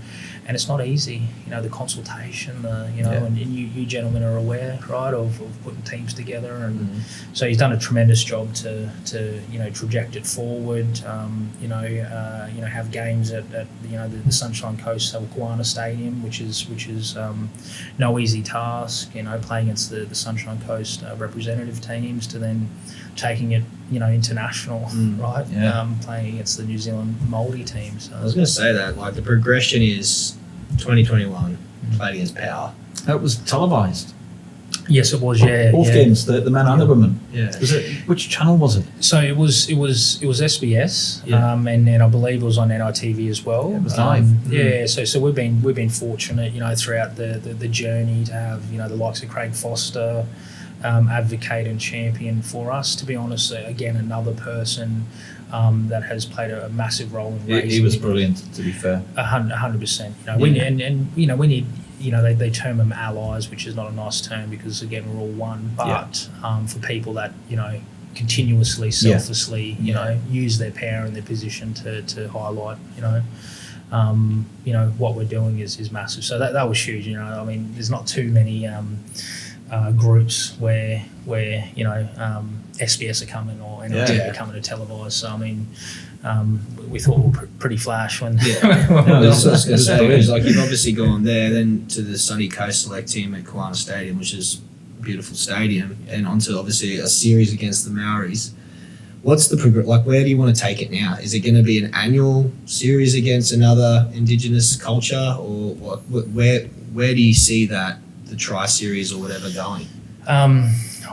it's not easy. The consultation, and you gentlemen are aware, right, of putting teams together, and so he's done a tremendous job to traject it forward. Have games at the Sunshine Coast Salvaguana Stadium, which is no easy task. Playing against the Sunshine Coast representative teams, to then taking it international, right? Playing against the New Zealand Māori teams. I was going to say that the progression is 2021 played against Power. It was televised. Yes, it was. Both games, the men and the women. Yeah. Was it? Which channel was it? So it was SBS, and then I believe it was on NITV as well. It was live. So we've been fortunate, throughout the journey to have the likes of Craig Foster advocate and champion for us. To be honest, again, another person that has played a massive role in raising. He was brilliant, to be fair. 100%. We need. They term them allies, which is not a nice term because again we're all one. But for people that continuously, selflessly, use their power and their position to highlight, what we're doing is massive. So that was huge. There's not too many groups where SBS are coming or NITV are coming to televise. So we thought we were pretty flash when. That's what I was going to say. Is you've obviously gone there, then to the Sunny Coast Select team at Kiwana Stadium, which is a beautiful stadium, and onto obviously a series against the Maoris. What's the where do you want to take it now? Is it going to be an annual series against another Indigenous culture, or what? Where do you see that the Tri Series or whatever going?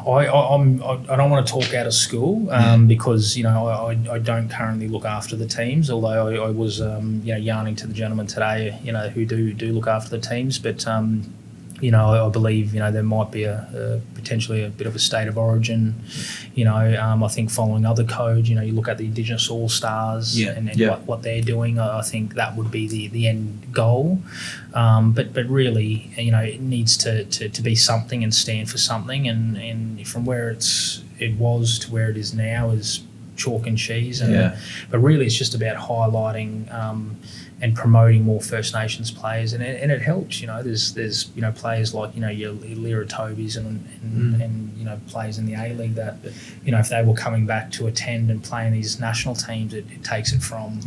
I don't want to talk out of school because I don't currently look after the teams, although I was yarning to the gentleman today who do look after the teams, but I believe there might be potentially a bit of a state of origin. I think following other codes, you look at the Indigenous All Stars and what they're doing. I think that would be the end goal. But really, it needs to be something and stand for something. And from where it was to where it is now is chalk and cheese. But really, it's just about highlighting and promoting more First Nations players, and it helps. There's players like your Lyra Tobys and players in the A-League that if they were coming back to attend and play in these national teams, it takes it from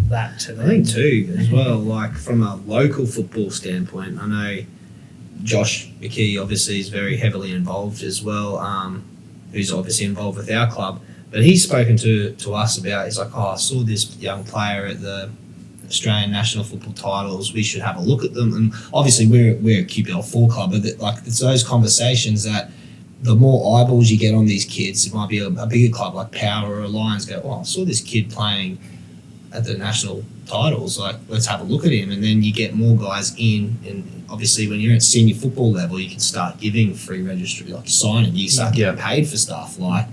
that to them. I think too as well. From a local football standpoint, I know Josh McKee obviously is very heavily involved as well. Who's obviously involved with our club, but he's spoken to us about. He's like, I saw this young player at the Australian national football titles, we should have a look at them. And obviously we're a QPL4 club, but it's those conversations that the more eyeballs you get on these kids, it might be a bigger club like Power or Lions go, oh, I saw this kid playing at the national titles, like, let's have a look at him. And then you get more guys in, and obviously when you're at senior football level, you can start giving free registry, like signing, you start getting paid for stuff. Like,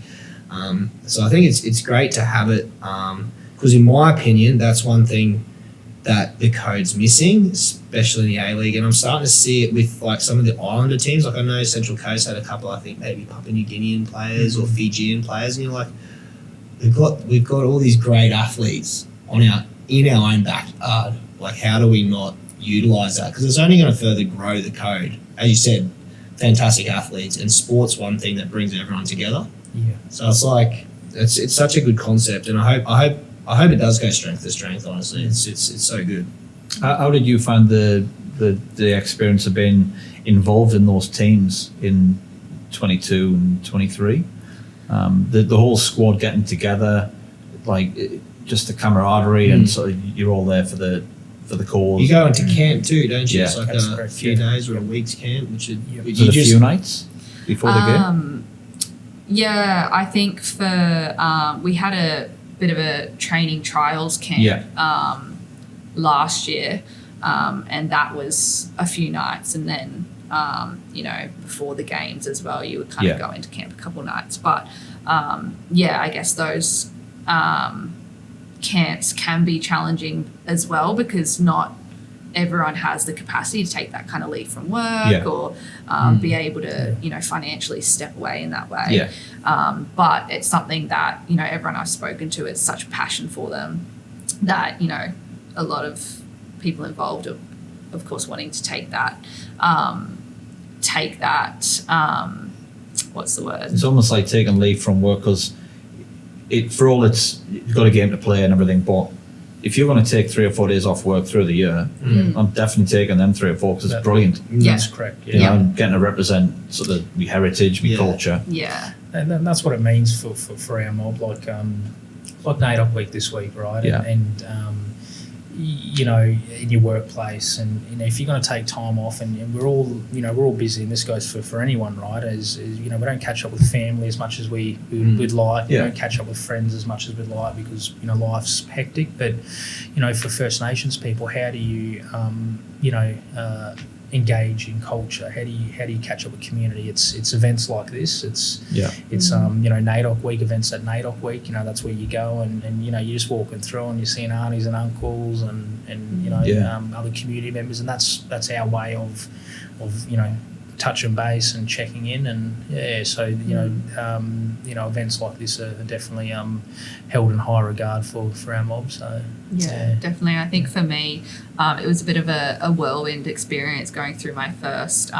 so I think it's great to have it, because in my opinion, that's one thing that the code's missing, especially in the A-League. And I'm starting to see it with like some of the Islander teams. Like I know Central Coast had a couple, I think maybe Papua New Guinean players or Fijian players, and you're like, we've got all these great athletes in our own backyard. Like, how do we not utilise that? Because it's only going to further grow the code. As you said, fantastic athletes, and sport's one thing that brings everyone together. Yeah. So it's like it's such a good concept, and I hope it does go strength to strength. Honestly, it's so good. How did you find the experience of being involved in those teams in 22 and 23? The whole squad getting together, like just the camaraderie, and so you're all there for the cause. You go into camp too, don't you? Yeah. It's like a few days or a week's camp, which is a few nights before the game. Yeah, I think for we had a bit of a training trials camp last year, and that was a few nights, and then before the games as well, you would kind of go into camp a couple nights. But I guess those camps can be challenging as well, because not everyone has the capacity to take that kind of leave from work or be able to financially step away in that way. But it's something that everyone I've spoken to, it's such passion for them that a lot of people involved are of course wanting to take that what's the word? It's almost like taking leave from work, because you've got a game to play and everything, but if you're going to take 3 or 4 days off work through the year, I'm definitely taking them 3 or 4, because it's brilliant. That's correct. I'm getting to represent sort of my heritage, my culture. Yeah. And that's what it means for our mob, like NAIDOC week this week, right? Yeah. And in your workplace, and if you're going to take time off, and we're all busy, and this goes for anyone, right? As we don't catch up with family as much as we'd like. We don't catch up with friends as much as we'd like, because life's hectic. But for First Nations people, how do you engage in culture? How do you catch up with community? It's events like this. It's NAIDOC week, events at NAIDOC week. That's where you go, and you're just walking through, and you're seeing aunties and uncles and other community members, and that's our way of touching base and checking in, and events like this are definitely held in high regard for our mob. So definitely. I think for me, it was a bit of a whirlwind experience going through my first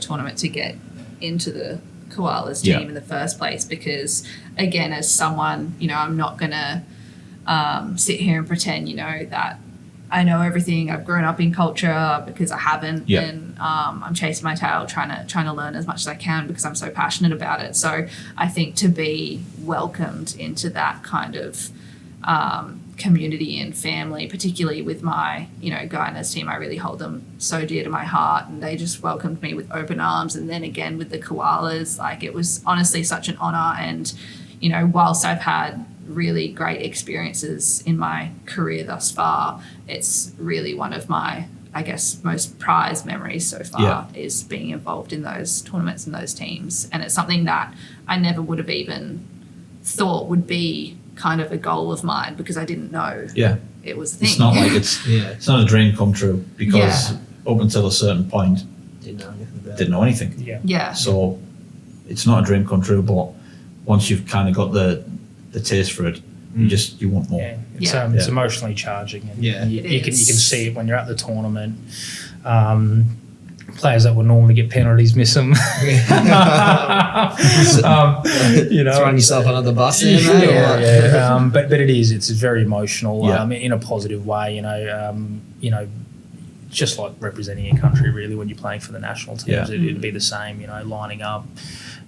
tournament to get into the koalas team in the first place, because again, as someone, I'm not gonna sit here and pretend that I know everything. I've grown up in culture, because I haven't, and I'm chasing my tail, trying to learn as much as I can, because I'm so passionate about it. So I think to be welcomed into that kind of community and family, particularly with my Guyanese team, I really hold them so dear to my heart, and they just welcomed me with open arms. And then again with the koalas, like, it was honestly such an honor. And whilst I've had really great experiences in my career thus far, it's really one of my, I guess, most prized memories so far is being involved in those tournaments and those teams. And it's something that I never would have even thought would be kind of a goal of mine, because I didn't know it was a thing. It's not like it's not a dream come true, because up until a certain point didn't know anything. So it's not a dream come true, but once you've kind of got the taste for it, you want more. It's emotionally charging, and you can see it when you're at the tournament. Players that would normally get penalties miss them. Throwing yourself under the bus there, mate. But it's very emotional in a positive way. Just like representing your country, really, when you're playing for the national teams, it'd be the same. lining up.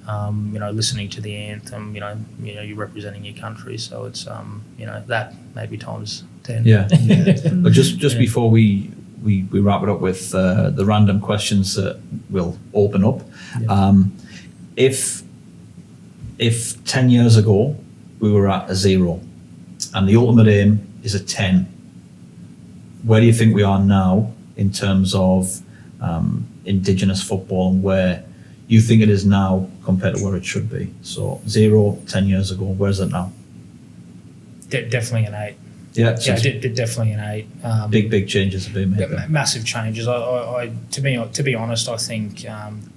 Listening to the anthem, you're representing your country. So it's, that maybe times 10. But just before we wrap it up with the random questions that we'll open up, if 10 years ago we were at a 0 and the ultimate aim is a 10, where do you think we are now in terms of Indigenous football and where you think it is now compared to where it should be? So 0, 10 years ago, where's it now? Definitely an 8. Yeah, Definitely an 8. big changes have been made there. Massive changes. To be honest, I think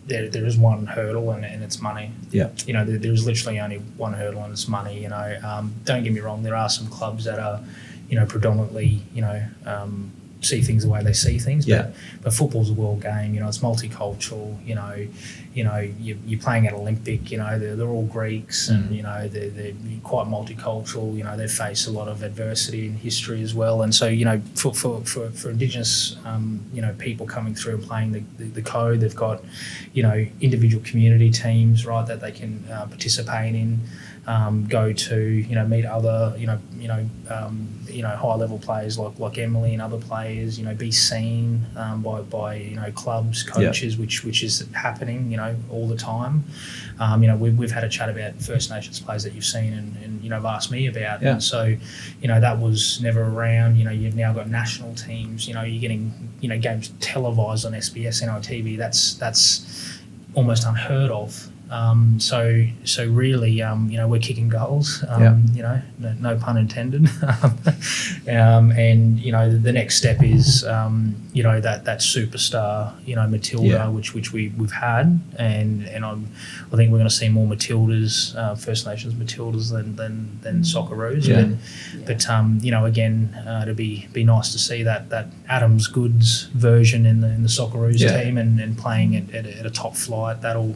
there is one hurdle and it's money. Yeah. There is literally only one hurdle and it's money. Don't get me wrong. There are some clubs that are, predominantly, see things the way they see things. But football's a world game. It's multicultural. You're playing at Olympic. They're all Greeks, and they're quite multicultural. They face a lot of adversity in history as well. And so for Indigenous people coming through and playing the code, they've got individual community teams, right, that they can participate in. Go to meet other high level players like Emilie and other players, be seen by clubs, coaches, which is happening all the time. We've had a chat about First Nations players that you've seen and have asked me about. And so that was never around. You've now got national teams. You're getting games televised on SBS and on TV. That's almost unheard of. So really, we're kicking goals, no pun intended. And, the next step is, that superstar, Matilda, which we've had. And I think we're going to see more Matildas, First Nations Matildas than Socceroos. But again, it'd be nice to see that Adams Goods version in the Socceroos team and playing at a top flight. That'll,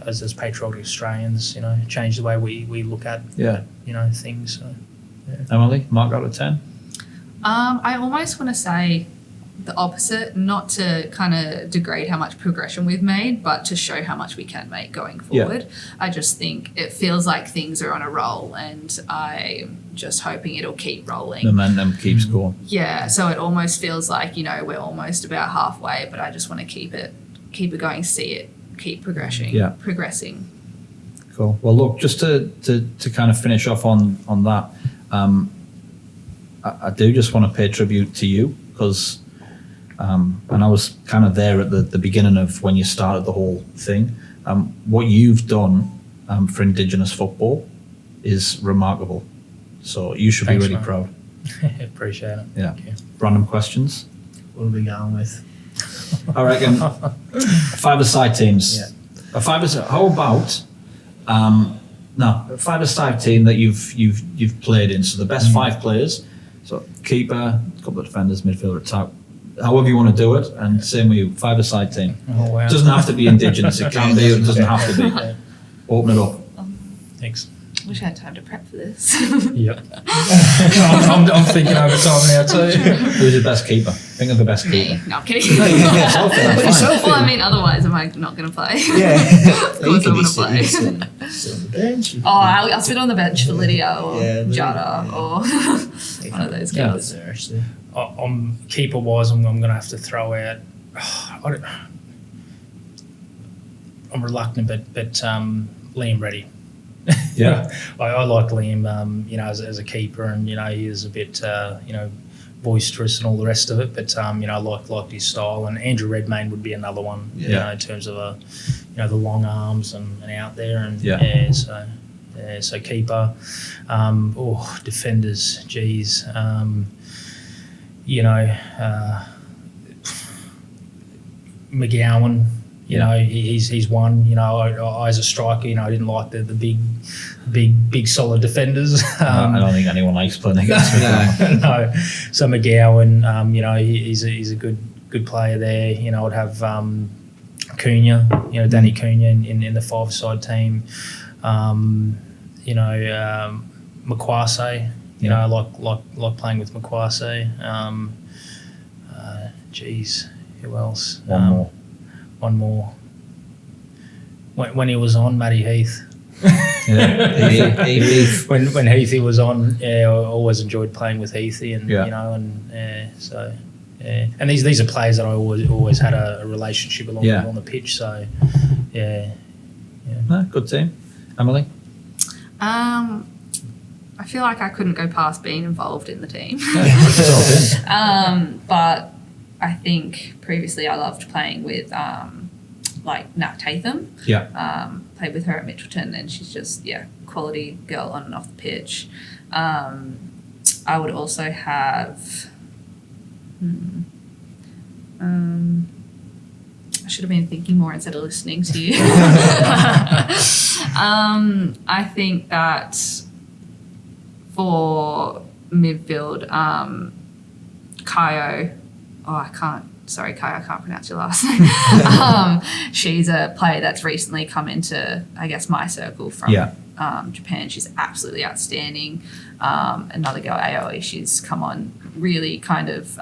as patriotic Australians, change the way we look at, things. So, Emilie, mark out of 10? I almost want to say the opposite, not to kind of degrade how much progression we've made, but to show how much we can make going forward. I just think it feels like things are on a roll, and I'm just hoping it'll keep rolling. Momentum keeps going. Yeah, so it almost feels like, we're almost about halfway, but I just want to keep it going, see it keep progressing. Cool. Well, look, just to kind of finish off on that, I do just want to pay tribute to you because, and I was kind of there at the beginning of when you started the whole thing. What you've done for Indigenous football is remarkable. So you should be really proud. Appreciate it. Yeah. Random questions. What are we going with? I reckon 5-a-side teams. Yeah. How about a 5-a-side team that you've played in? So the best 5 players. So keeper, a couple of defenders, midfielder, attack. However you want to do it, and same with you, 5-a-side team. Oh, wow. It doesn't have to be Indigenous. It can be. It doesn't have to be. Open it up. Thanks. Wish I had time to prep for this. Yep. I'm thinking over time now too. Who's the best keeper? Think of the best keeper. No, I'm kidding. Well, I mean, otherwise, am I not going to play? Yeah. Of course I want to play. Sit on the bench. I'll sit on the bench for Lydia or Jada or one of those guys. I'm keeper wise. I'm going to have to throw out. I'm reluctant, but Liam Reddy. Yeah, I like Liam, as a keeper, and he is a bit, boisterous and all the rest of it. But I liked his style, and Andrew Redmayne would be another one. In terms of the long arms and out there, and so keeper. Defenders, geez, McGowan. He's one. I as a striker, I didn't like the big solid defenders. I don't think anyone likes playing against McGowan. No. So McGowan, he's a good player there. I'd have Cunha, Danny Cunha in the 5-side team. Makwase, I like playing with Makwase. Who else? One more. When he was on, Matty Heath. Heath. When Heathy was on, I always enjoyed playing with Heathy, and Yeah. And these are players that I always had a relationship along Yeah. on the pitch. So, yeah. No, good team. Emilie? I feel like I couldn't go past being involved in the team. It's all good. But I think previously I loved playing with like Nat Tatham. Yeah. Played with her at Mitchelton, and she's just quality girl on and off the pitch. I would also have. I should have been thinking more instead of listening to you. I think that for midfield, Kayo. I can't pronounce your last name. She's a player that's recently come into, I guess, my circle from Japan. She's absolutely outstanding. Another girl, Aoi, she's come on really kind of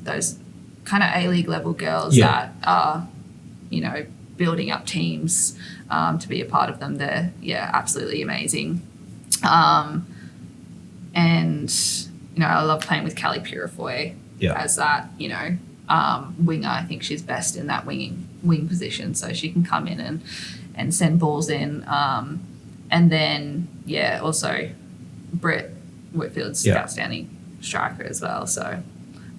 those kind of A-League level girls that are, building up teams to be a part of them. They're, absolutely amazing. And, I love playing with Callie Purifoy as that, winger. I think she's best in that wing position, so she can come in and send balls in. And then, also Britt Whitfield's outstanding striker as well. So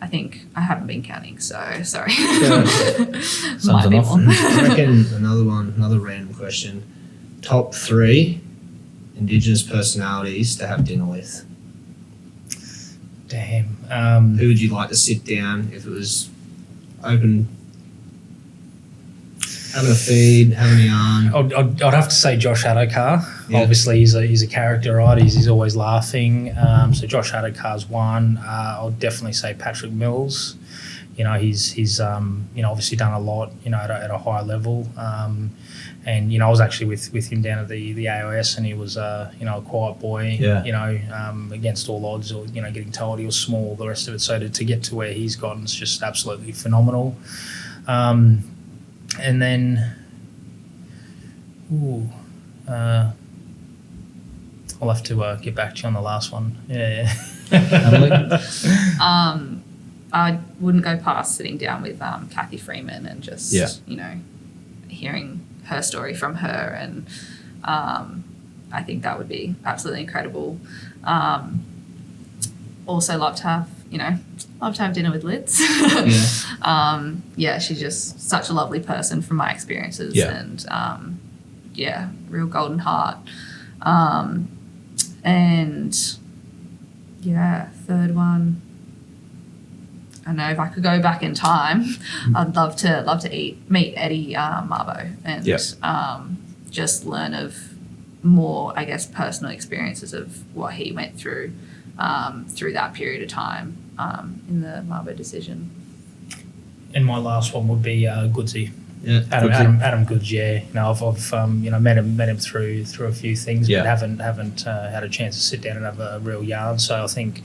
I think I haven't been counting, so sorry. Sounds Might be enough. more. I reckon another random question. Top 3 Indigenous personalities to have dinner with. Damn. Who would you like to sit down if it was open, having a feed, having a yarn? I'd have to say Josh Adokar. Yeah. Obviously, he's a character, right? He's always laughing. So Josh Adokar's one. I'll definitely say Patrick Mills. He's obviously done a lot, at a high level. And I was actually with him down at the AIS, and he was a quiet boy. Against all odds, or getting told he was small, the rest of it. So to get to where he's gotten is just absolutely phenomenal. And then, I'll have to get back to you on the last one. Yeah. I wouldn't go past sitting down with Kathy Freeman and just hearing her story from her, and I think that would be absolutely incredible. Also love to have dinner with Liz. She's just such a lovely person from my experiences, and real golden heart. And third one, I know if I could go back in time, I'd love to meet Eddie Marbo and just learn of more, I guess, personal experiences of what he went through that period of time in the Marbo decision. And my last one would be Goodsy. Yeah, Adam Goods. I've met him through a few things, but haven't had a chance to sit down and have a real yarn. So I think,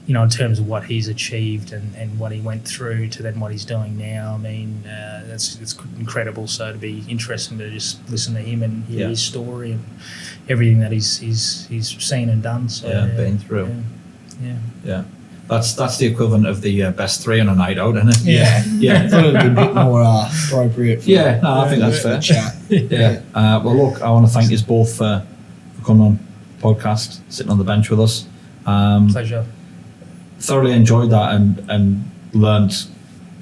in terms of what he's achieved and what he went through to then what he's doing now, I mean, it's incredible. So to be interesting to just listen to him and hear his story and everything that he's seen and done. So been through. Yeah. That's the equivalent of the best 3 on a night out, isn't it? Yeah. I thought it would be a bit more appropriate. I think that's fair. Chat. Well, look, I want to thank you both for coming on podcast, sitting on the bench with us. Pleasure. Thoroughly enjoyed that and learnt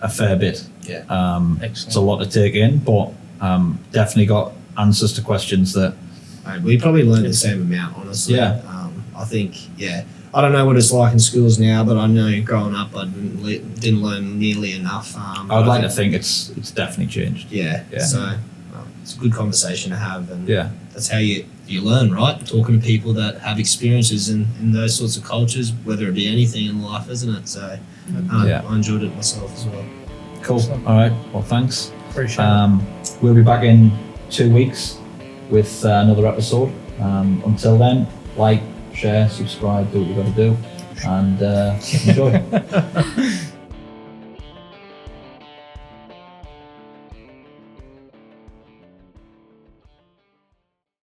a fair bit. Excellent. It's a lot to take in, but definitely got answers to questions that. We probably learned the same amount, honestly. I think, I don't know what it's like in schools now, but I know growing up I didn't learn nearly enough. I would like to think it's definitely changed. So it's a good conversation to have, and that's how you learn, right? Talking to people that have experiences in those sorts of cultures, whether it be anything in life, isn't it? So I enjoyed it myself as well. Cool. Excellent. All right. Well, thanks. Appreciate it. We'll be back in 2 weeks with another episode. Until then, like, share, subscribe, do what you got to do, and enjoy.